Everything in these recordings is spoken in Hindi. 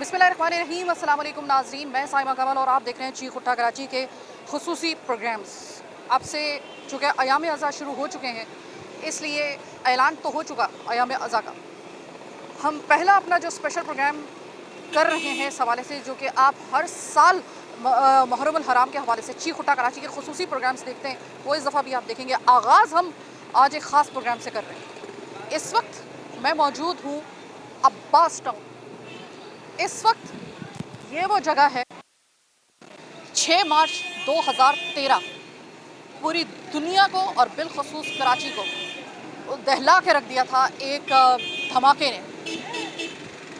बिस्मिल्लाहिर्रहमानिर्रहीम। अस्सलाम वालेकुम नाज़रीन, मैं साइमा कमल और आप देख रहे हैं चीख उठा कराची के खुसूसी प्रोग्राम्स। अब से चूँकि अयाम अज़ा शुरू हो चुके हैं, इसलिए ऐलान तो हो चुका अयाम अज़ा का। हम पहला अपना जो स्पेशल प्रोग्राम कर रहे हैं इस हवाले से, जो कि आप हर साल मुहर्रम अल हराम के हवाले से चीख उठा कराची के खुसूसी प्रोग्राम्स देखते हैं, वो इस दफ़ा भी आप देखेंगे। आगाज़ हम आज एक ख़ास प्रोग्राम से कर रहे हैं। इस वक्त मैं मौजूद हूँ अब्बास टाउन। इस वक्त ये वो जगह है, 6 मार्च 2013 पूरी दुनिया को और बिलखसूस कराची को दहला के रख दिया था एक धमाके ने।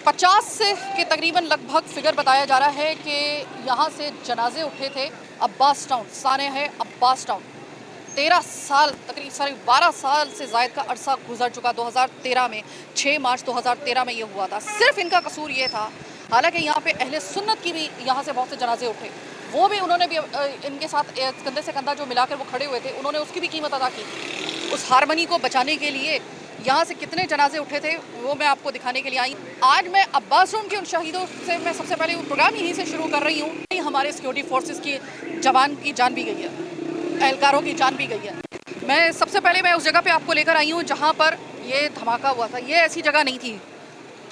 50 से के तकरीबन लगभग फिगर बताया जा रहा है कि यहाँ से जनाजे उठे थे अब्बास टाउन। साने है अब्बास टाउन। 13 साल, तकरीबन 12 साल से ज़ायद का अरसा गुजर चुका। 2013 में 6 मार्च 2013 में ये हुआ था। सिर्फ इनका कसूर ये था, हालांकि यहाँ पे अहले सुन्नत की भी यहाँ से बहुत से जनाजे उठे, वो भी उन्होंने भी इनके साथ कंधे से कंधा जो मिलाकर वो खड़े हुए थे, उन्होंने उसकी भी कीमत अदा की। उस हारमनी को बचाने के लिए यहाँ से कितने जनाजे उठे थे वो मैं आपको दिखाने के लिए आई। आज मैं अब्बास टाउन के उन शहीदों से मैं सबसे पहले वो प्रोग्राम यहीं से शुरू कर रही हूँ। हमारे सिक्योरिटी फोर्सेस की जवान की जान भी गई है, एहलकारों की जान भी गई है। मैं सबसे पहले मैं उस जगह पे आपको लेकर आई हूँ जहाँ पर ये धमाका हुआ था। ये ऐसी जगह नहीं थी।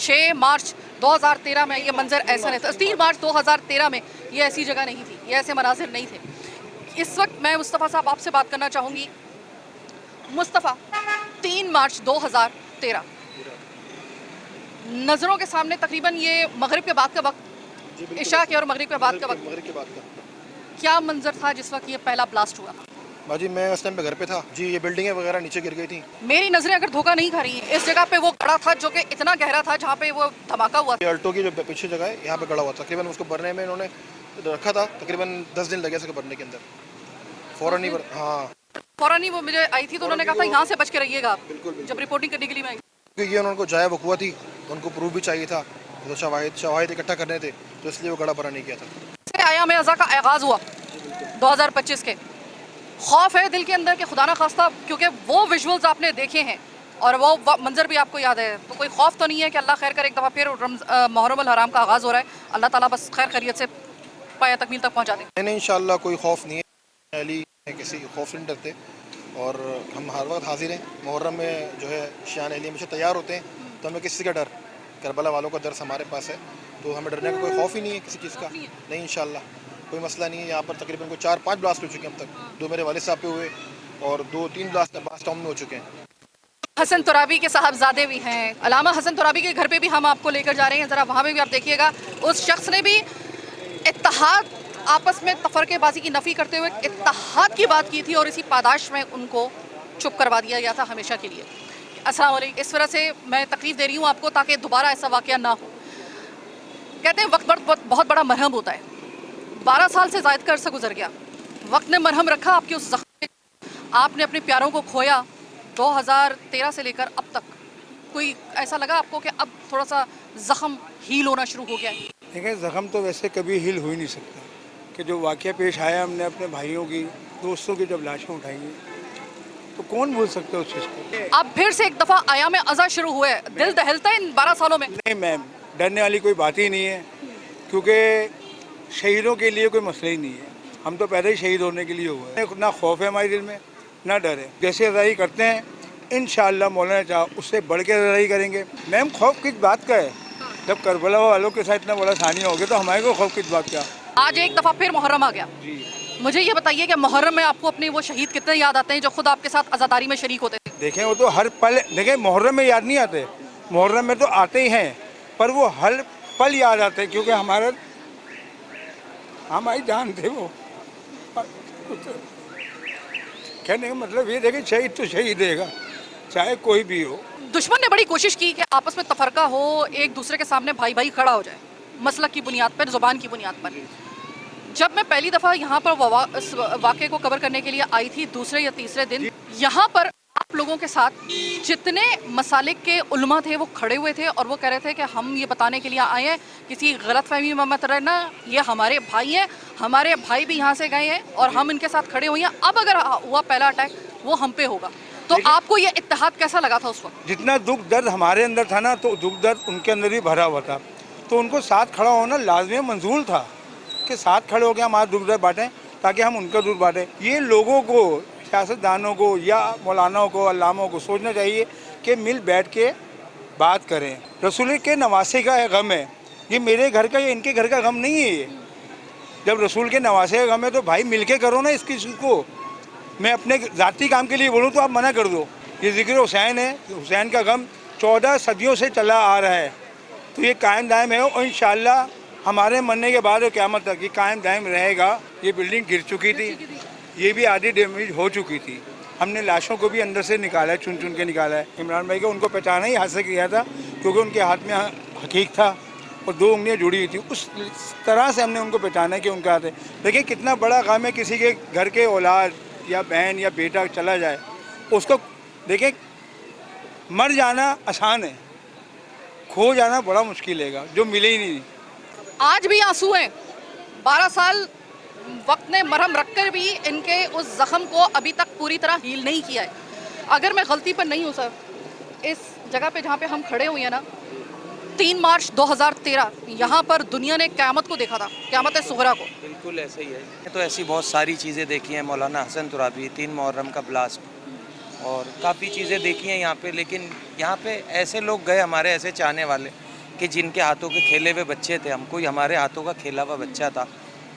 6 मार्च 2013 में ये मंजर ऐसा नहीं था। 3 मार्च 2013 में ये ऐसी जगह नहीं थी, ये ऐसे मनाजिर नहीं थे। इस वक्त मैं मुस्तफ़ा साहब आपसे बात करना चाहूँगी। मुस्तफ़ा, 3 मार्च 2013 नज़रों के सामने तकरीबन ये मगरिब के बाद का वक्त, इशा के और मगरिब के बाद का वक्त, क्या मंजर था जिस वक्त ये पहला ब्लास्ट हुआ? बाजी मैं उस टाइम पे घर पे था जी। ये बिल्डिंगें वगैरह नीचे गिर गई थी। मेरी नजरें अगर धोखा नहीं खा रही हैं, इस जगह पे वो गड़ा था जो कि इतना गहरा था जहाँ पे वो धमाका हुआ था। ये अल्टो की जो पीछे जगह है यहाँ पे गड़ा हुआ था। तकरीबन उसको भरने में इन्होंने रखा था, तकरीबन 10 दिन लगे इसको भरने के अंदर। फ़ौरन ही फ़ौरन ही वो मुझे आई थी तो उन्होंने कहा था यहाँ से बच के रहिएगा। बिल्कुल। जब रिपोर्टिंग करने के लिए मैं आई, क्योंकि ये उनको जाया वकूआ थी, उनको प्रूफ भी चाहिए था, तो शवाहिद इकट्ठा करने थे, तो इसलिए वो गड़ा भरा नहीं किया था। अयाम अज़ा का आगाज़ हुआ 2025 के। खौफ है दिल के अंदर कि खुदा ना खास्ता, क्योंकि वो विजुअल्स आपने देखे हैं और वो मंजर भी आपको याद है, तो कोई खौफ तो नहीं है कि अल्लाह खैर करे। एक दफ़ा फिर मुहर्रम अल हराम का आगाज़ हो रहा है। अल्लाह ताला बस खैर खैरियत से पाया तकमील तक पहुँचा दे। नहीं, इंशाअल्लाह कोई खौफ नहीं है। अली किसी खौफ नहीं डरते और हम हर वक्त हाजिर हैं। मुहर्रम में जो है शान अली हमेशा तैयार होते हैं, तो हमें किसी का डर, करबला वालों का दर्स हमारे पास है, तो हमें डरने का कोई खौफ ही नहीं है किसी चीज़ का। नहीं, इंशाअल्लाह कोई मसला नहीं है। यहाँ पर तकरीबन कोई 4-5 ब्लास्ट हो चुके हैं अब तक। 2 मेरे वालिद साहब पे हुए और 2-3 ब्लास्ट अब्बास टाउन में हो चुके हैं। हसन तुराबी के साहबजादे भी हैं। अलामा हसन तुराबी के घर पे भी हम आपको लेकर जा रहे हैं, ज़रा वहाँ पे भी आप देखिएगा। उस शख्स ने भी इत्तेहाद, आपस में तफरकेबाजी की नफ़ी करते हुए इत्तेहाद की बात की थी और इसी पादाश में उनको चुप करवा दिया गया था हमेशा के लिए। अस्सलाम वालेकुम। इस वजह से मैं तकलीफ दे रही हूँ आपको ताकि दोबारा ऐसा वाक़या ना हो। कहते हैं वक्त बहुत बड़ा मरहम होता है। 12 साल से ज़ायद का अरसा गुजर गया, वक्त ने मरहम रखा आपके उस ज़ख्म। आपने अपने प्यारों को खोया 2013 से लेकर अब तक। कोई ऐसा लगा आपको कि अब थोड़ा सा ज़ख्म हील होना शुरू हो गया है? देखिए, ज़ख्म तो वैसे कभी हील हो ही नहीं सकता कि जो वाक़या पेश आया, हमने अपने भाइयों की, दोस्तों की जब लाशें उठाई, तो कौन भूल सकता है उस चीज़ को। अब फिर से एक दफ़ा अयाम अज़ा शुरू हुए, दिल दहलता है इन 12 सालों में? नहीं मैम, डरने वाली कोई बात ही नहीं है, क्योंकि शहीदों के लिए कोई मसला ही नहीं है। हम तो पहले ही शहीद होने के लिए हुए हैं। ना खौफ है हमारे दिल में, ना डर है। जैसे अदाई करते हैं इंशाअल्लाह मौलाना चाह उससे बढ़ के अदाई करेंगे। मैम, खौफ किस बात का है? जब करबला वालों के साथ इतना बड़ा सानिया हो गया तो हमारे को खौफ किस बात का? आज एक दफ़ा फिर मुहर्रम आ गया जी। मुझे ये बताइए कि मुहर्रम में आपको अपने वो शहीद कितने याद आते हैं जो खुद आपके साथ अज़ादारी में शरीक होते थे? देखें, वो तो हर पल, देखें मुहर्रम में याद नहीं आते, मुहर्रम में तो आते ही हैं, पर वो हर पल याद आते हैं, क्योंकि हमारी जान थे वो। कहने का मतलब ये देखें, शहीद तो शहीद रहेगा, चाहे कोई भी हो। दुश्मन ने बड़ी कोशिश की कि आपस में तफरका हो, एक दूसरे के सामने भाई भाई खड़ा हो जाए, मसलक की बुनियाद पर, ज़ुबान की बुनियाद पर। जब मैं पहली दफ़ा यहाँ पर इस वाक़े को कवर करने के लिए आई थी, दूसरे या तीसरे दिन यहाँ पर आप लोगों के साथ जितने मसालिक के उलमा थे वो खड़े हुए थे और वो कह रहे थे कि हम ये बताने के लिए आए हैं, किसी गलतफहमी में मत रहना, ये हमारे भाई हैं, हमारे भाई भी यहाँ से गए हैं और हम इनके साथ खड़े हुए हैं। अब अगर हुआ पहला अटैक, वो हम पे होगा। तो आपको ये इत्तेहाद कैसा लगा था उस वक्त? जितना दुख दर्द हमारे अंदर था ना, तो दुख दर्द उनके अंदर भी भरा हुआ था। तो उनको साथ खड़ा होना लाजमी मंजूर था कि साथ खड़े होकर हमारा दुख दर्द बांटें ताकि हम उनका दुख बांटें। ये लोगों को, सियासतदानों को या मौलानाओं को, अल्लामों को सोचना चाहिए कि मिल बैठ के बात करें। रसूल के नवासे का गम है, ये मेरे घर का या इनके घर का गम नहीं है। ये जब रसूल के नवासे का गम है तो भाई मिल के करो ना इस चीज़ को। मैं अपने ज़ाती काम के लिए बोलूँ तो आप मना कर दो। ये ज़िक्र हुसैन है, हुसैन का गम 14 सदियों से चला आ रहा है, तो ये कायम दायम है और इंशाअल्लाह हमारे मरने के बाद क़यामत तक ये कायम दायम रहेगा। ये बिल्डिंग गिर चुकी थी, ये भी आधी डैमेज हो चुकी थी। हमने लाशों को भी अंदर से निकाला है, चुन चुन के निकाला है। इमरान भाई को उनको पहचाना ही हाथ से किया था क्योंकि उनके हाथ में हकीक था और 2 उंगलियां जुड़ी हुई थी। उस तरह से हमने उनको पहचाना कि उनका हाथ है। देखिए कितना बड़ा गम है, किसी के घर के औलाद या बहन या बेटा चला जाए, उसको देखिए मर जाना आसान है, खो जाना बड़ा मुश्किल है, जो मिले ही नहीं। आज भी आंसू हैं। 12 साल वक्त ने मरहम रखकर भी इनके उस जख्म को अभी तक पूरी तरह हील नहीं किया है। अगर मैं गलती पर नहीं हूँ सर, इस जगह पे जहाँ पे हम खड़े हुए हैं ना, 3 मार्च 2013 यहाँ पर दुनिया ने क़यामत को देखा था, क़यामत सुगरा को। बिल्कुल ऐसे ही है। तो ऐसी बहुत सारी चीज़ें देखी हैं। मौलाना हसन तुराबी, 3 मुहर्रम का ब्लास्ट और काफ़ी चीज़ें देखी हैं यहाँ पे। लेकिन यहाँ पे ऐसे लोग गए, हमारे ऐसे चाहने वाले, कि जिनके हाथों के खेले हुए बच्चे थे। हम कोई हमारे हाथों का खेला हुआ बच्चा था,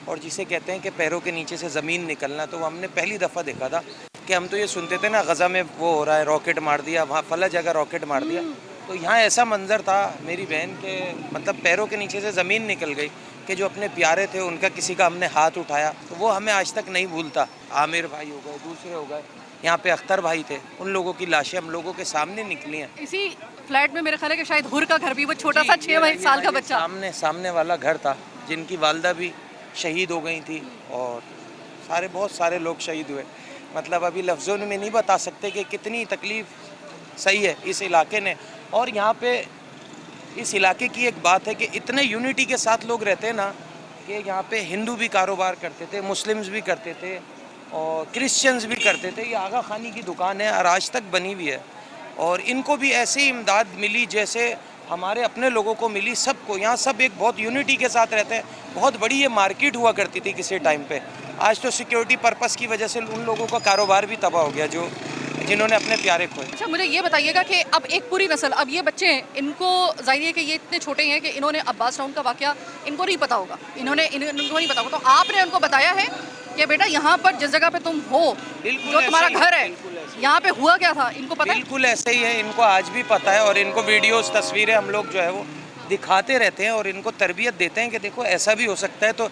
और जिसे कहते हैं कि पैरों के नीचे से ज़मीन निकलना, तो वो हमने पहली दफ़ा देखा था। कि हम तो ये सुनते थे ना, गज़ा में वो हो रहा है, रॉकेट मार दिया, वहाँ फला जगह रॉकेट मार दिया। तो यहाँ ऐसा मंजर था मेरी बहन के, मतलब पैरों के नीचे से ज़मीन निकल गई कि जो अपने प्यारे थे उनका किसी का हमने हाथ उठाया, तो वो हमें आज तक नहीं भूलता। आमिर भाई हो गए, दूसरे हो गए, यहाँ पे अख्तर भाई थे, उन लोगों की लाशें हम लोगों के सामने निकली हैं। इसी फ्लैट में मेरे ख्याल है कि शायद हुर का घर भी, वो छोटा सा 6 साल का बच्चा, सामने वाला घर था, जिनकी वालदा भी शहीद हो गई थी, और बहुत सारे लोग शहीद हुए। मतलब अभी लफ्ज़ों में नहीं बता सकते कि कितनी तकलीफ़ सही है इस इलाके ने। और यहाँ पे इस इलाके की एक बात है कि इतने यूनिटी के साथ लोग रहते हैं ना, कि यहाँ पे हिंदू भी कारोबार करते थे, मुस्लिम्स भी करते थे और क्रिश्चियंस भी करते थे। ये आगा खानी की दुकान है और आज तक बनी हुई है, और इनको भी ऐसी इमदाद मिली जैसे हमारे अपने लोगों को मिली। सबको यहाँ सब एक बहुत यूनिटी के साथ रहते हैं। बहुत बड़ी ये मार्केट हुआ करती थी किसी टाइम पे। आज तो सिक्योरिटी पर्पस की वजह से उन लोगों का कारोबार भी तबाह हो गया जिन्होंने अपने प्यारे खोए। अच्छा मुझे ये बताइएगा कि अब एक पूरी नस्ल, अब ये बच्चे हैं, इनको जाहिर है कि ये इतने छोटे हैं कि इन्होंने अब्बास टाउन का वाकया इनको नहीं पता होगा, इनको नहीं पता होगा। तो आपने उनको बताया है कि बेटा यहाँ पर जिस जगह पे तुम हो, जो तुम्हारा घर है, यहाँ पे हुआ क्या था, इनको पता है? बिल्कुल ऐसे ही है, इनको आज भी पता है, और इनको वीडियोस, तस्वीरें हम लोग जो है वो दिखाते रहते हैं और इनको तरबियत देते हैं कि देखो ऐसा भी हो सकता है। तो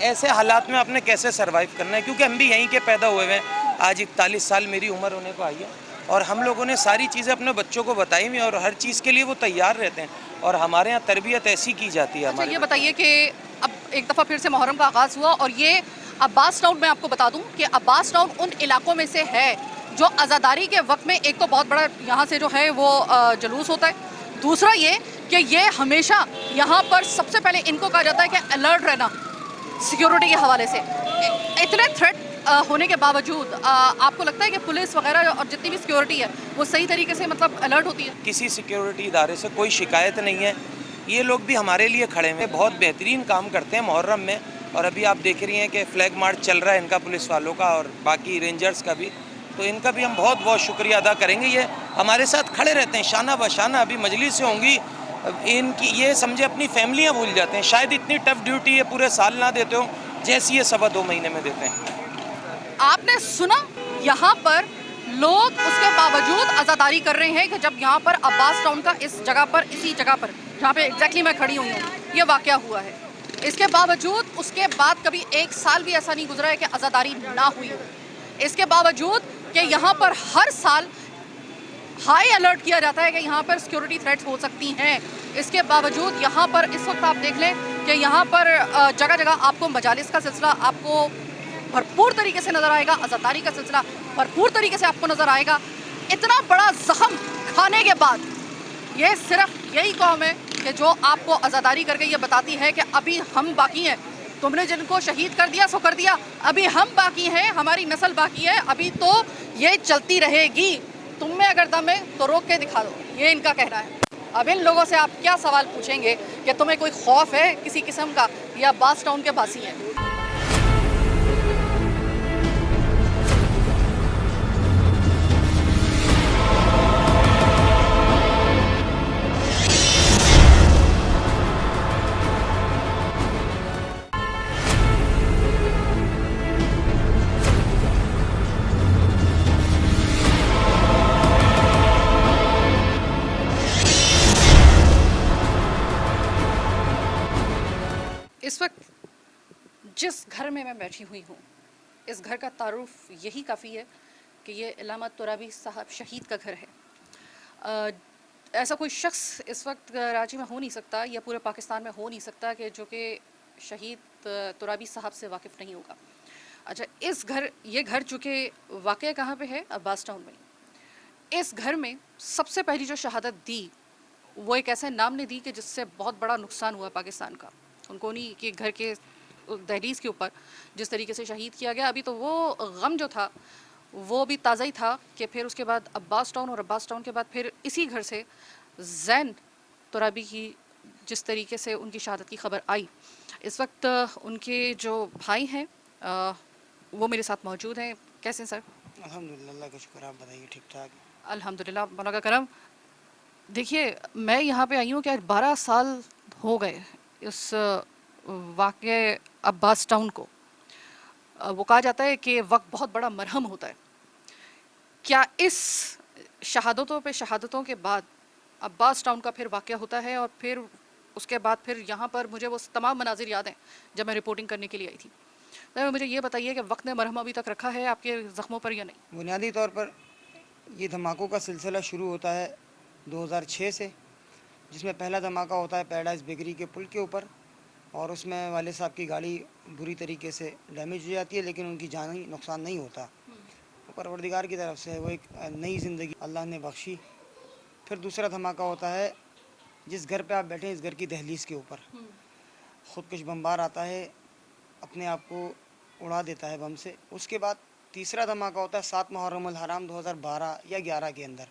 ऐसे हालात में आपने कैसे सर्वाइव करना है, क्योंकि हम भी यहीं के पैदा हुए हैं। आज 41 साल मेरी उम्र होने को आई है, और हम लोगों ने सारी चीज़ें अपने बच्चों को बताई हुई, और हर चीज़ के लिए वो तैयार रहते हैं, और हमारे यहाँ तरबियत ऐसी की जाती है। अच्छा ये बताइए कि अब एक दफ़ा फिर से मुहर्रम का आगाज़ हुआ, और ये अब्बास टाउन, मैं आपको बता दूं कि अब्बास टाउन उन इलाकों में से है जो आज़ादारी के वक्त में एक तो बहुत बड़ा यहाँ से जो है वो जुलूस होता है, दूसरा ये कि ये हमेशा यहाँ पर सबसे पहले इनको कहा जाता है कि अलर्ट रहना सिक्योरिटी के हवाले से। इतने थ्रेट होने के बावजूद आपको लगता है कि पुलिस वगैरह और जितनी भी सिक्योरिटी है वो सही तरीके से मतलब अलर्ट होती है? किसी सिक्योरिटी इदारे से कोई शिकायत नहीं है। ये लोग भी हमारे लिए खड़े हैं, बहुत बेहतरीन काम करते हैं मुहर्रम में। और अभी आप देख रही हैं कि फ्लैग मार्च चल रहा है इनका, पुलिस वालों का और बाकी रेंजर्स का भी, तो इनका भी हम बहुत बहुत शुक्रिया अदा करेंगे। ये हमारे साथ खड़े रहते हैं शाना बशाना। अभी मजलिस से होंगी इनकी, ये समझे अपनी फैमिलियाँ भूल जाते हैं। शायद इतनी टफ ड्यूटी ये पूरे साल ना देते हो जैसी ये 2.25 महीने में देते हैं। आपने सुना, यहाँ पर लोग उसके बावजूद आज़ादारी कर रहे हैं कि जब यहाँ पर अब्बास टाउन का इस जगह पर, इसी जगह पर जहाँ पे एग्जैक्टली मैं खड़ी हुई हूँ, ये वाक़या हुआ है, इसके बावजूद उसके बाद कभी 1 साल भी ऐसा नहीं गुजरा है कि आज़ादारी ना हुई हो। इसके बावजूद कि यहाँ पर हर साल हाई अलर्ट किया जाता है कि यहाँ पर सिक्योरिटी थ्रेट्स हो सकती हैं, इसके बावजूद यहाँ पर इस वक्त आप देख लें कि यहाँ पर जगह जगह आपको मजालिस का सिलसिला आपको भरपूर तरीके से नज़र आएगा, आज़ादारी का सिलसिला भरपूर तरीके से आपको नज़र आएगा। इतना बड़ा जख्म खाने के बाद ये सिर्फ यही कौम है कि जो आपको आज़ादारी करके ये बताती है कि अभी हम बाकी हैं, तुमने जिनको शहीद कर दिया सो कर दिया, अभी हम बाकी हैं, हमारी नस्ल बाकी है, अभी तो ये चलती रहेगी, तुम में अगर दम है तो रोक के दिखा दो, ये इनका कहना है। अब इन लोगों से आप क्या सवाल पूछेंगे कि तुम्हें कोई खौफ है किसी किस्म का, या बास टाउन के बासी हैं? इस वक्त जिस घर में मैं बैठी हुई हूँ, इस घर का तारुफ यही काफ़ी है कि ये इलामा तुराबी साहब शहीद का घर है। ऐसा कोई शख्स इस वक्त कराची में हो नहीं सकता या पूरे पाकिस्तान में हो नहीं सकता कि जो कि शहीद तुराबी साहब से वाकिफ़ नहीं होगा। अच्छा, ये घर चूँकि वाक़या कहाँ पे है? अब्बास टाउन में। इस घर में सबसे पहली जो शहादत दी वो एक ऐसे नाम ने दी कि जिससे बहुत बड़ा नुकसान हुआ पाकिस्तान का। उनको नहीं कि घर के दहलीज़ के ऊपर जिस तरीके से शहीद किया गया, अभी तो वो गम जो था वो भी ताज़ा ही था कि फिर उसके बाद अब्बास टाउन, और अब्बास टाउन के बाद फिर इसी घर से ज़ैन तुराबी की जिस तरीके से उनकी शहादत की खबर आई। इस वक्त उनके जो भाई हैं वो मेरे साथ मौजूद हैं। कैसे हैं सर? अल्हम्दुलिल्लाह, अल्लाह का शुक्र। आप बताइए? ठीक ठाक। अल्हम्दुलिल्लाह, मौला का करम। देखिए, मैं यहाँ पे आई हूँ कि आज 12 साल हो गए इस वाक़े अब्बास टाउन को। वो कहा जाता है कि वक्त बहुत बड़ा मरहम होता है। क्या इस शहादतों के बाद अब्बास टाउन का फिर वाक़या होता है, और फिर उसके बाद फिर यहाँ पर मुझे वो तमाम मनाजिर याद हैं जब मैं रिपोर्टिंग करने के लिए आई थी। तो मुझे ये बताइए कि वक्त ने मरहम अभी तक रखा है आपके ज़ख्मों पर या नहीं? बुनियादी तौर पर ये धमाकों का सिलसिला शुरू होता है 2006 से, जिसमें पहला धमाका होता है पैराडाइज बेकरी के पुल के ऊपर, और उसमें वाले साहब की गाड़ी बुरी तरीके से डैमेज हो जाती है, लेकिन उनकी जानी नुकसान नहीं होता। परवरदिगार की तरफ से वो एक नई ज़िंदगी अल्लाह ने बख्शी। फिर दूसरा धमाका होता है जिस घर पे आप बैठे हैं, इस घर की दहलीज़ के ऊपर ख़ुदकुश बमबार आता है, अपने आप को उड़ा देता है बम से। उसके बाद तीसरा धमाका होता है 7 मुहर्रमुल हराम 2012 या 11 के अंदर,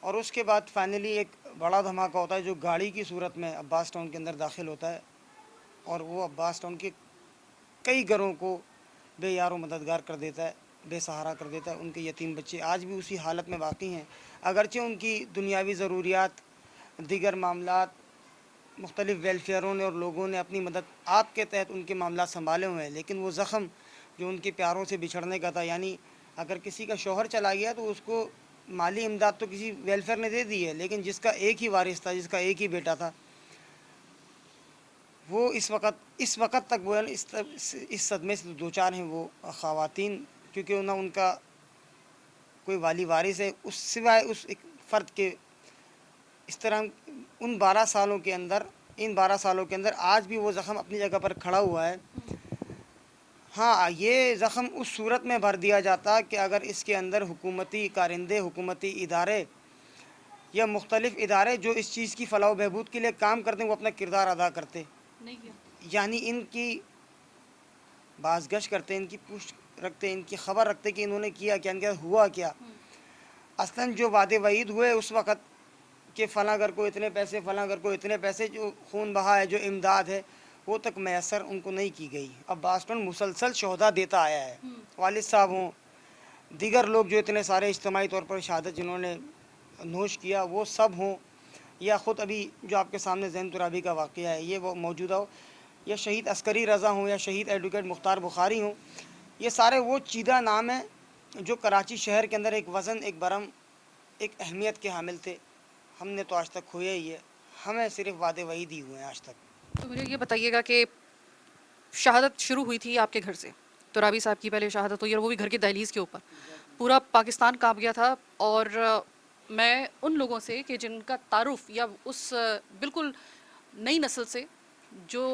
और उसके बाद फाइनली एक बड़ा धमाका होता है जो गाड़ी की सूरत में अब्बास टाउन के अंदर दाखिल होता है, और वो अब्बास टाउन के कई घरों को बेयारो मददगार कर देता है, बेसहारा कर देता है। उनके यतीम बच्चे आज भी उसी हालत में बाकी हैं, अगरचे उनकी दुनियावी ज़रूरियात, दीगर मामलात मुख्तलिफ़ वेलफेयरों ने और लोगों ने अपनी मदद आपके तहत उनके मामला संभाले हुए हैं, लेकिन वो ज़ख़म जो उनके प्यारों से बिछड़ने का था, यानी अगर किसी का शौहर चला गया तो उसको माली इमदाद तो किसी वेलफेयर ने दे दी है, लेकिन जिसका एक ही वारिस था, जिसका एक ही बेटा था, वो इस वक्त तक वो इस सदमे से दो चार हैं वो ख़वातीन, क्योंकि ना उनका कोई वाली वारिस है उस सिवाय उस एक फ़र्द के। इस तरह इन 12 सालों के अंदर आज भी वो ज़ख़म अपनी जगह पर खड़ा हुआ है। हाँ, ये ज़ख़म उस सूरत में भर दिया जाता कि अगर इसके अंदर हुकूमती कारिंदे, हुकूमती इदारे या मुख्तलिफ़ इदारे जो इस चीज़ की फ़लाह व बहबूद के लिए काम करते हैं वो अपना किरदार अदा करते, नहीं किया। यानी इनकी बाज़गश करते, इनकी पुष्ट रखते, इनकी ख़बर रखते कि इन्होंने किया क्या, इनके हुआ क्या। असलन जो वादे वईद हुए उस वक़्त कि फ़लाँ घर को इतने पैसे, फ़लाँ घर को इतने पैसे, जो खून बहा है, जो इमदाद है, वो तक मैसर उनको नहीं की गई। अब्बास टाउन मुसलसल शोहदा देता आया है, वालिद साहब हों, दीगर लोग जो इतने सारे इज्तिमाई तौर पर शहादत जिन्होंने नोश किया वो सब हों, या ख़ुद अभी जो आपके सामने ज़ैन तुराबी का वाक़या है ये वो मौजूदा हो, या शहीद अस्करी रज़ा हों, या शहीद एडवोकेट मुख्तार बुखारी हों, ये सारे वो चीदा नाम हैं जो कराची शहर के अंदर एक वज़न, एक बरम, एक अहमियत के हामिल थे। हमने तो आज तक खोया ही है, हमें सिर्फ वादे वही दी हुए हैं आज तक। तो मुझे ये बताइएगा कि शहादत शुरू हुई थी आपके घर से, तुराबी साहब की पहले शहादत हुई और वो भी घर की दहलीज़ के ऊपर। पूरा पाकिस्तान कांप गया था, और मैं उन लोगों से कि जिनका तारुफ या उस बिल्कुल नई नस्ल से जो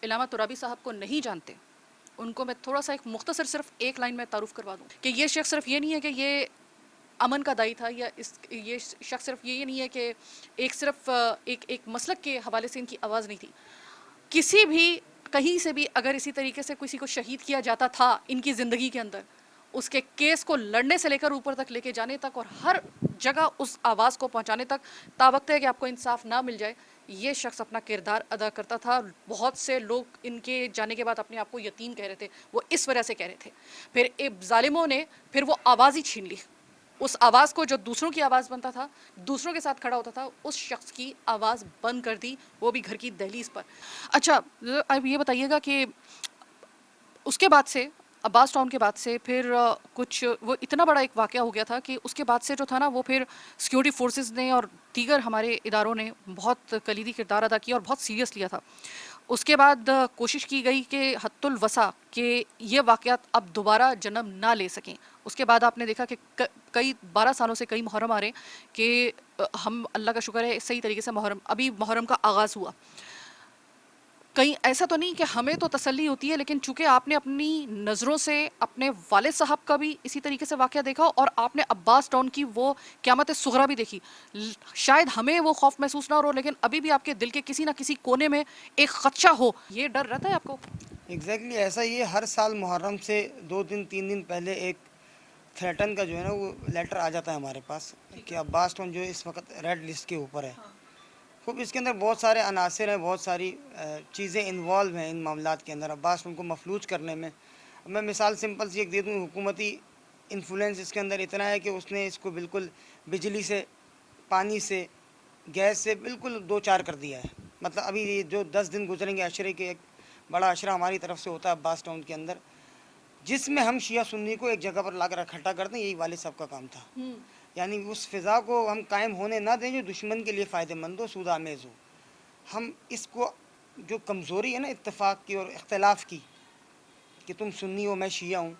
इलामा तुराबी साहब को नहीं जानते, उनको मैं थोड़ा सा एक मुख्तसर सिर्फ एक लाइन में तारुफ करवा दूँ कि ये शख्स सिर्फ ये नहीं है कि ये अमन का दाई था, या ये शख्स सिर्फ ये नहीं है कि एक मसलक के हवाले से इनकी आवाज़ नहीं थी। किसी भी कहीं से भी अगर इसी तरीके से किसी को शहीद किया जाता था इनकी ज़िंदगी के अंदर, उसके केस को लड़ने से लेकर ऊपर तक लेके जाने तक और हर जगह उस आवाज़ को पहुंचाने तक, तावक्ते है कि आपको इंसाफ ना मिल जाए, ये शख्स अपना किरदार अदा करता था। बहुत से लोग इनके जाने के बाद अपने आप को यतीम कह रहे थे, वो इस वजह से कह रहे थे। फिर एक जालिमों ने फिर वो आवाज़ ही छीन ली, उस आवाज़ को जो दूसरों की आवाज़ बनता था, दूसरों के साथ खड़ा होता था, उस शख्स की आवाज़ बंद कर दी, वो भी घर की दहलीज पर। अच्छा, अब ये बताइएगा कि उसके बाद से, अब्बास टाउन के बाद से फिर कुछ वो इतना बड़ा एक वाक़या हो गया था कि उसके बाद से जो था ना, वो फिर सिक्योरिटी फोर्सेस ने और दीगर हमारे इदारों ने बहुत कलीदी किरदार अदा किया और बहुत सीरियस लिया था। उसके बाद कोशिश की गई कि हत्तुल वसा कि ये वाक़यात अब दोबारा जन्म ना ले सकें। उसके बाद आपने देखा कि कई 12 सालों से कई मुहर्रम आ रहे हैं कि हम अल्लाह का शुक्र है सही तरीके से मुहर्रम, अभी मुहर्रम का आगाज़ हुआ। कहीं ऐसा तो नहीं कि हमें तो तसल्ली होती है, लेकिन चूंकि आपने अपनी नज़रों से अपने वालिद साहब का भी इसी तरीके से वाक़या देखा और आपने अब्बास टाउन की वो क़यामत सुग़रा भी देखी, शायद हमें वो खौफ महसूस ना हो, लेकिन अभी भी आपके दिल के किसी ना किसी कोने में एक ख़दशा हो, ये डर रहता है आपको? एग्जैक्टली ऐसा ही है। हर साल मुहर्रम से 2 दिन 3 दिन पहले एक थ्रेटन का जो है ना वो लेटर आ जाता है हमारे पास कि अब्बास टाउन जो है इस वक्त रेड लिस्ट के ऊपर है। खूब इसके अंदर बहुत सारे अनासर हैं, बहुत सारी चीज़ें इन्वॉल्व हैं इन मामलात के अंदर अब्बास टाउन को मफलूज करने में। मैं मिसाल सिंपल सी एक दे दूँ, हुकूमती इन्फ्लुएंस इसके अंदर इतना है कि उसने इसको बिल्कुल बिजली से, पानी से, गैस से बिल्कुल दो चार कर दिया है। मतलब अभी ये जो 10 दिन गुजरेंगे अशरे के, एक बड़ा अशरा हमारी तरफ से होता है अब्बास टाउन के अंदर, जिसमें हम शिया सुन्नी को एक जगह पर लाकर इकट्ठा करते हैं। यही वालिद साहब का काम था। यानी उस फ़िज़ा को हम कायम होने ना दें जो दुश्मन के लिए फ़ायदेमंद हो, सूद आमेज़ हो। हम इसको, जो कमज़ोरी है ना इत्तेफाक की और इख्तलाफ की कि तुम सुन्नी हो मैं शिया हूँ,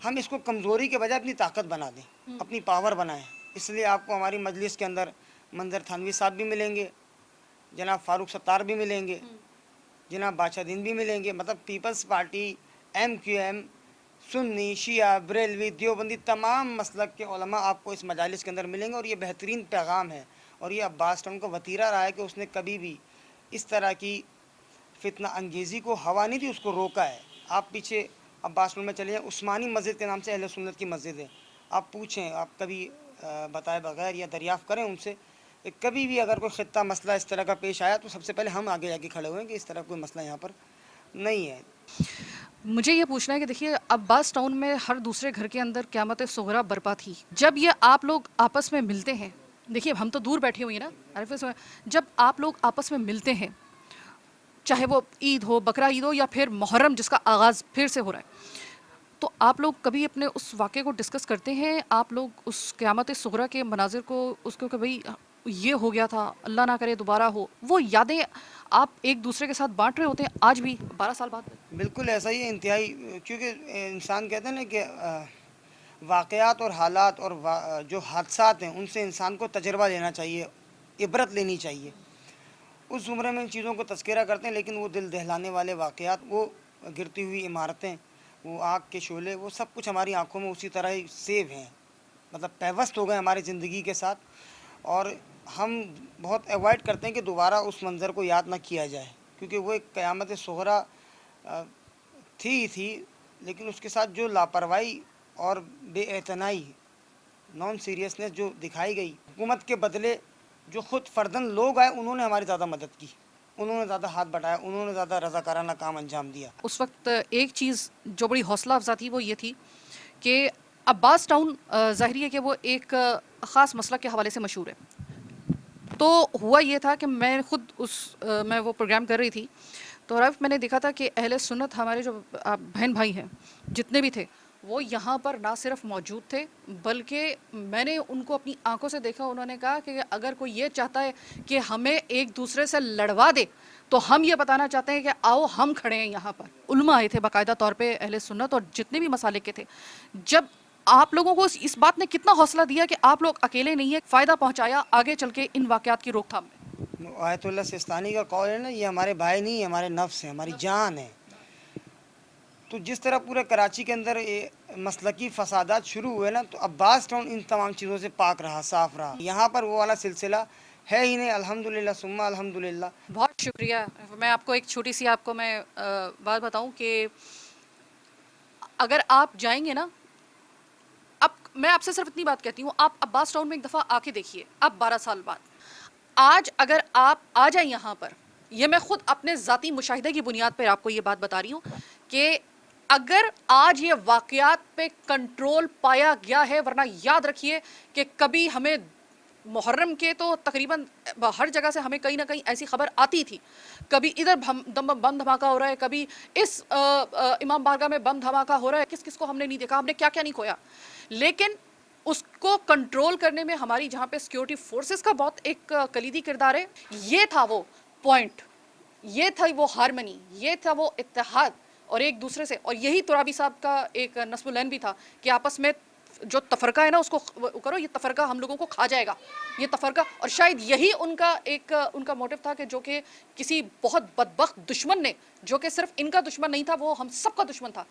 हम इसको कमज़ोरी के बजाय अपनी ताकत बना दें, अपनी पावर बनाएं। इसलिए आपको हमारी मजलिस के अंदर मंजर थानवी साहब भी मिलेंगे, जनाब फ़ारूक सत्तार भी मिलेंगे, जनाब बादशाह भी मिलेंगे। मतलब पीपल्स पार्टी, MQM, सुन्नी, शिया, बरेलवी, देवबंदी, तमाम मसलक के उलमा आपको इस मजालिस के अंदर मिलेंगे। और ये बेहतरीन पैगाम है और ये अब्बास टाउन का वतीरा रहा है कि उसने कभी भी इस तरह की फितना अंगेज़ी को हवा नहीं दी, उसको रोका है। आप पीछे अब्बास टाउन में चले जाएँ, उस्मानी मस्जिद के नाम से अहले सुन्नत की मस्जिद है। आप पूछें, आप कभी बताए बगैर या दरियाफ़्त करें उनसे, कभी भी अगर कोई ख़ित्ता मसला इस तरह का पेश आया तो सबसे पहले हम आगे जाके खड़े हुए हैं कि इस तरह कोई मसला यहाँ पर नहीं है। मुझे ये पूछना है कि देखिए, अब्बास टाउन में हर दूसरे घर के अंदर क़यामत सुग़रा बरपा थी। जब ये आप लोग आपस में मिलते हैं, देखिए हम तो दूर बैठे हुए हैं ना, अरफ़े से, जब आप लोग आपस में मिलते हैं, चाहे वो ईद हो, बकरा ईद हो या फिर मुहर्रम जिसका आगाज़ फिर से हो रहा है, तो आप लोग कभी अपने उस वाक़े को डिस्कस करते हैं? आप लोग उस क़यामत सुग़रा के मनाज़िर को, उसको कि भई ये हो गया था, अल्लाह ना करे दोबारा हो, वो यादें आप एक दूसरे के साथ बाँट रहे होते हैं आज भी 12 साल बाद? बिल्कुल ऐसा ही है, इंतहाई। क्योंकि इंसान कहते हैं ना कि वाक़यात और हालात और जो हादसात हैं उनसे इंसान को तजर्बा लेना चाहिए, इबरत लेनी चाहिए। उस उम्र में इन चीज़ों को तज़किरा करते हैं, लेकिन वो दिल दहलाने वाले वाक़यात, वो गिरती हुई इमारतें, वो आग के शोले, वो सब कुछ हमारी आँखों में उसी तरह ही सेव हैं। मतलब पैवस्त हो गए हमारी ज़िंदगी के साथ और हम बहुत अवॉइड करते हैं कि दोबारा उस मंज़र को याद ना किया जाए, क्योंकि वो एक क़यामत सुग़रा थी ही थी, लेकिन उसके साथ जो लापरवाही और बेएतनाई, नॉन सीरियसनेस जो दिखाई गई, हुकूमत के बदले जो ख़ुद फ़र्दन लोग आए उन्होंने हमारी ज़्यादा मदद की, उन्होंने ज़्यादा हाथ बटाया, उन्होंने ज़्यादा रज़ाकाराना काम अंजाम दिया। उस वक्त एक चीज़ जो बड़ी हौसला अफ़ज़ा थी वो ये थी कि अब्बास टाउन ज़ाहिर है कि वो एक ख़ास मसलक के हवाले से मशहूर है। तो हुआ ये था कि मैं खुद मैं वो प्रोग्राम कर रही थी, तो रफ़ मैंने देखा था कि अहले सुन्नत हमारे जो बहन भाई हैं जितने भी थे, वो यहाँ पर ना सिर्फ मौजूद थे, बल्कि मैंने उनको अपनी आंखों से देखा। उन्होंने कहा कि अगर कोई ये चाहता है कि हमें एक दूसरे से लड़वा दे, तो हम ये बताना चाहते हैं कि आओ हम खड़े हैं यहाँ पर। उलमा आए थे बाकायदा तौर पे, अहले सुन्नत और जितने भी मसालिक के थे। जब आप लोगों को इस बात ने कितना हौसला दिया कि आप लोग अकेले नहीं है, फ़ायदा पहुँचाया आगे चल के इन वाक़यात की रोकथाम में? आयतुल्लाह सिस्तानी का कौल है ना, ये हमारे भाई नहीं, हमारे नफ्स हैं, हमारी जान है। तो जिस तरह पूरे कराची के अंदर ये मसलकी फसादात शुरू हुए ना, तो अब्बास टाउन इन तमाम चीज़ों से पाक रहा, साफ़ रहा। यहाँ पर वो वाला सिलसिला है ही नहीं, अल्हम्दुलिल्लाह सुम्मा अल्हम्दुलिल्लाह। बहुत शुक्रिया। मैं आपको एक छोटी सी आपको मैं बात बताऊं कि अगर आप जाएंगे ना मैं आपसे सिर्फ इतनी बात कहती हूँ, आप अब्बास टाउन में एक दफ़ा आके देखिए, अब 12 साल बाद आज अगर आप आ जाए यहाँ पर, ये मैं खुद अपने ज़ाती मुशाहिदे की बुनियाद पर आपको ये बात बता रही हूँ कि अगर आज ये वाक़यात पे कंट्रोल पाया गया है, वरना याद रखिए कि कभी हमें मुहर्रम के तो तकरीबन हर जगह से हमें कहीं ना कहीं ऐसी खबर आती थी, कभी इधर बम धमाका हो रहा है, कभी इस इमाम बारगाह में बम धमाका हो रहा है, किस किस को हमने नहीं देखा, हमने क्या क्या नहीं खोया, लेकिन उसको कंट्रोल करने में हमारी जहाँ पे सिक्योरिटी फोर्सेस का बहुत एक कलीदी किरदार है। ये था वो पॉइंट, ये था वो हारमनी, ये था वो इत्तेहाद और एक दूसरे से, और यही तुराबी साहब का एक नस्मुल भी था कि आपस में जो तफरका है ना उसको करो, ये तफरका हम लोगों को खा जाएगा, ये तफरका। और शायद यही उनका एक उनका मोटिव था कि जो कि किसी बहुत बदबख्त दुश्मन ने, जो कि सिर्फ इनका दुश्मन नहीं था, वो हम सबका दुश्मन था,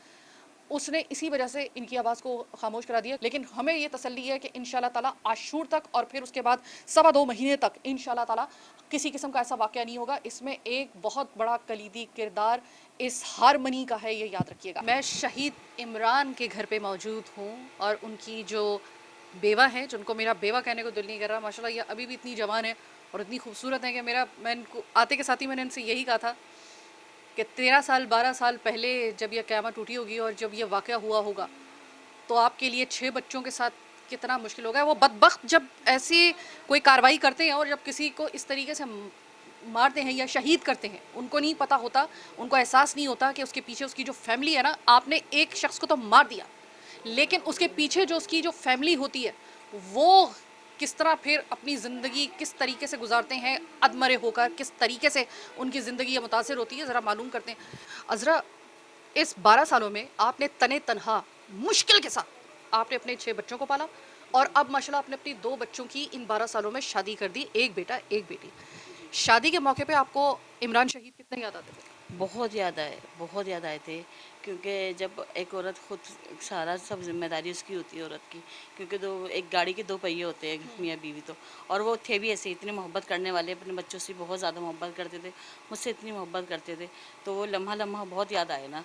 उसने इसी वजह से इनकी आवाज़ को खामोश करा दिया। लेकिन हमें ये तसल्ली है कि इंशाल्लाह ताला आशूर तक और फिर उसके बाद 2.25 महीने तक इंशाल्लाह ताला किसी किस्म का ऐसा वाक़या नहीं होगा। इसमें एक बहुत बड़ा कलीदी किरदार इस हारमनी का है, ये याद रखिएगा। मैं शहीद इमरान के घर पे मौजूद हूँ और उनकी जो बेवा है, जिनको मेरा बेवा कहने को दिल नहीं कर रहा, माशाल्लाह ये अभी भी इतनी जवान है और इतनी खूबसूरत है कि मैं इनको आते के साथ ही मैंने इनसे यही कहा था कि 13 साल 12 साल पहले जब यह क़यामत टूटी होगी और जब यह वाक़या हुआ होगा तो आपके लिए 6 बच्चों के साथ कितना मुश्किल होगा। वो बदबख्त जब ऐसी कोई कार्रवाई करते हैं और जब किसी को इस तरीके से मारते हैं या शहीद करते हैं, उनको नहीं पता होता, उनको एहसास नहीं होता कि उसके पीछे उसकी जो फैमिली है ना, आपने एक शख्स को तो मार दिया, लेकिन उसके पीछे जो उसकी जो फैमिली होती है वो किस तरह फिर अपनी ज़िंदगी किस तरीके से गुजारते हैं, अधमरे होकर किस तरीके से उनकी ज़िंदगी मुतासिर होती है, ज़रा मालूम करते हैं। अज़रा, इस 12 सालों में आपने तने तनहा मुश्किल के साथ आपने अपने 6 बच्चों को पाला और अब माशाल्लाह आपने अपनी 2 बच्चों की इन 12 सालों में शादी कर दी, एक बेटा एक बेटी। शादी के मौके पे आपको इमरान शहीद कितने याद आते थे? बहुत याद आए, बहुत याद आए थे, क्योंकि जब एक औरत खुद सारा सब जिम्मेदारी उसकी होती है औरत की, क्योंकि एक गाड़ी के 2 पहिए होते हैं, मियाँ बीवी तो, और वो थे भी ऐसे इतनी मोहब्बत करने वाले, अपने बच्चों से बहुत ज़्यादा मोहब्बत करते थे, मुझसे इतनी मोहब्बत करते थे, तो वो लम्हा लम्हा बहुत याद आए ना।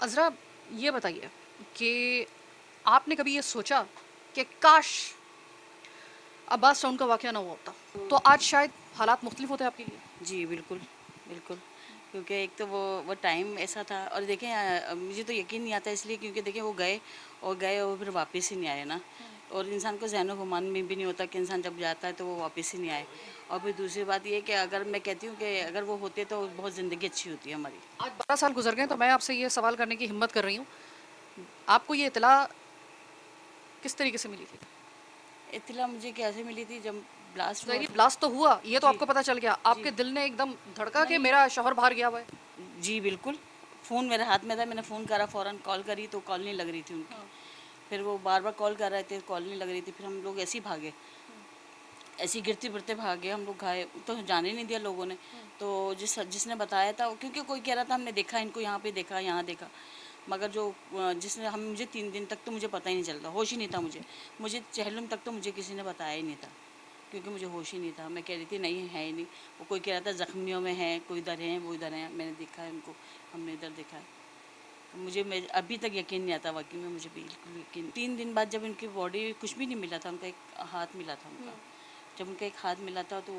अज़रा, ये बताइए कि आपने कभी ये सोचा कि काश अब्बास टाउन का वाक़या ना हुआ होता तो आज शायद हालात मुख्तलिफ होते आपके लिए? जी बिल्कुल, बिल्कुल, क्योंकि एक तो वो टाइम ऐसा था, और देखें मुझे तो यकीन नहीं आता इसलिए क्योंकि देखें वो गए और फिर वापस ही नहीं आए ना, और इंसान को ज़हन गुमान में भी नहीं होता कि इंसान जब जाता है तो वो वापस ही नहीं आए। और फिर दूसरी बात ये कि अगर मैं कहती हूँ कि अगर वो होते तो बहुत ज़िंदगी अच्छी होती है हमारी। आज 12 साल गुजर गए तो मैं आपसे ये सवाल करने की हिम्मत कर रही हूँ, आपको ये इतला किस तरीके से मिली थी? इत्तला मुझे कैसे मिली थी, जब ब्लास्ट हुआ। ब्लास्ट तो हुआ, ये तो जी। आपको पता चल गया, आपके दिल ने एकदम धड़का कि मेरा शौहर बाहर गया हुआ है? जी बिल्कुल, फ़ोन मेरे हाथ में था, मैंने फ़ोन करा, फ़ौरन कॉल करी तो कॉल नहीं लग रही थी उनकी। फिर वो बार बार कॉल कर रहे थे, कॉल नहीं लग रही थी, फिर हम लोग ऐसे ही भागे, ऐसे ही गिरते फिरते भागे, हम लोग घायल तो जाने नहीं दिया लोगों ने। तो जिसने बताया था, क्योंकि कोई कह रहा था हमने देखा इनको, यहाँ पे देखा, यहाँ देखा, मगर जिसने मुझे 3 दिन तक तो मुझे पता ही नहीं चलता, होश ही नहीं था मुझे चहलम तक तो मुझे किसी ने बताया ही नहीं था, क्योंकि मुझे होश ही नहीं था। मैं कह रही थी नहीं है ही नहीं, वो कोई कह रहा था ज़ख्मियों में है, कोई इधर है, वो इधर है, मैंने देखा है उनको, हमने इधर देखा है। तो मैं अभी तक यकीन नहीं आता, वाकई में मुझे बिल्कुल यकीन। 3 दिन बाद जब उनकी बॉडी, कुछ भी नहीं मिला था, उनका एक हाथ मिला था उनका, जब उनका एक हाथ मिला था तो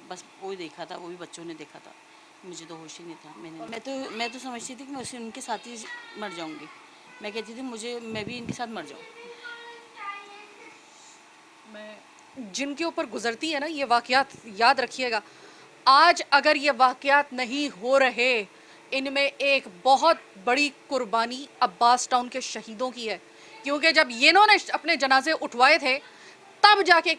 बस वो ही देखा था, वो भी बच्चों ने देखा था, मुझे तो होश ही नहीं था। मैं तो समझती थी कि मैं उनके साथ ही मर जाऊंगी, मैं कहती थी मैं भी इनके साथ मर जाऊँ। मैं जिनके ऊपर गुजरती है ना ये वाक़यात, याद रखिएगा, आज अगर ये वाक़यात नहीं हो रहे, इनमें एक बहुत बड़ी कुर्बानी अब्बास टाउन के शहीदों की है, क्योंकि जब ये इन्होंने अपने जनाजे उठवाए थे तब जाके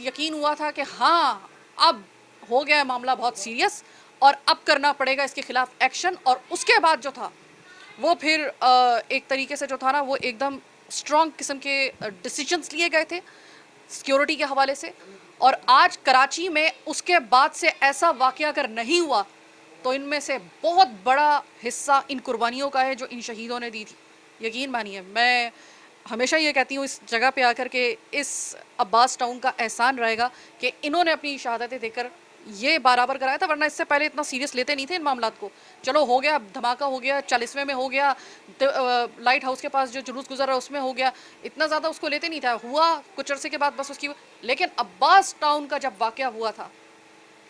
यकीन हुआ था कि हाँ अब हो गया मामला बहुत सीरियस और अब करना पड़ेगा इसके खिलाफ एक्शन। और उसके बाद जो था वो फिर एक तरीके से जो था ना वो एकदम स्ट्रॉन्ग किस्म के डिसीजंस लिए गए थे सिक्योरिटी के हवाले से। और आज कराची में उसके बाद से ऐसा वाक़या अगर नहीं हुआ तो इनमें से बहुत बड़ा हिस्सा इन कुर्बानियों का है जो इन शहीदों ने दी थी। यकीन मानिए, मैं हमेशा ये कहती हूँ इस जगह पे आकर के इस अब्बास टाउन का एहसान रहेगा कि इन्होंने अपनी शहादतें देकर ये बराबर कराया था, वरना इससे पहले इतना सीरियस लेते नहीं थे इन मामलात को। चलो हो गया, धमाका हो गया, 40वें में हो गया, लाइट हाउस के पास जो जुलूस गुजरा उसमें हो गया, इतना ज़्यादा उसको लेते नहीं था। हुआ कुछ अरसे के बाद बस उसकी। लेकिन अब्बास टाउन का जब वाक़या हुआ था,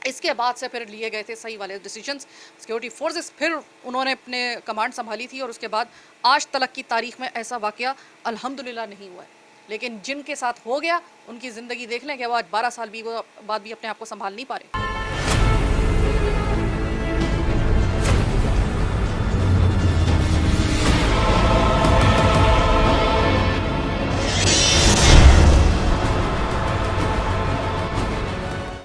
इसके बाद से फिर लिए गए थे सही वाले डिसीजंस। सिक्योरिटी फोर्सेस फिर उन्होंने अपने कमांड संभाली थी और उसके बाद आज तक की तारीख में ऐसा वाक़या अल्हम्दुलिल्लाह नहीं हुआ है। लेकिन जिनके साथ हो गया उनकी ज़िंदगी देख लें कि वो आज 12 साल भी वो बाद भी अपने आप को संभाल नहीं पा रहे।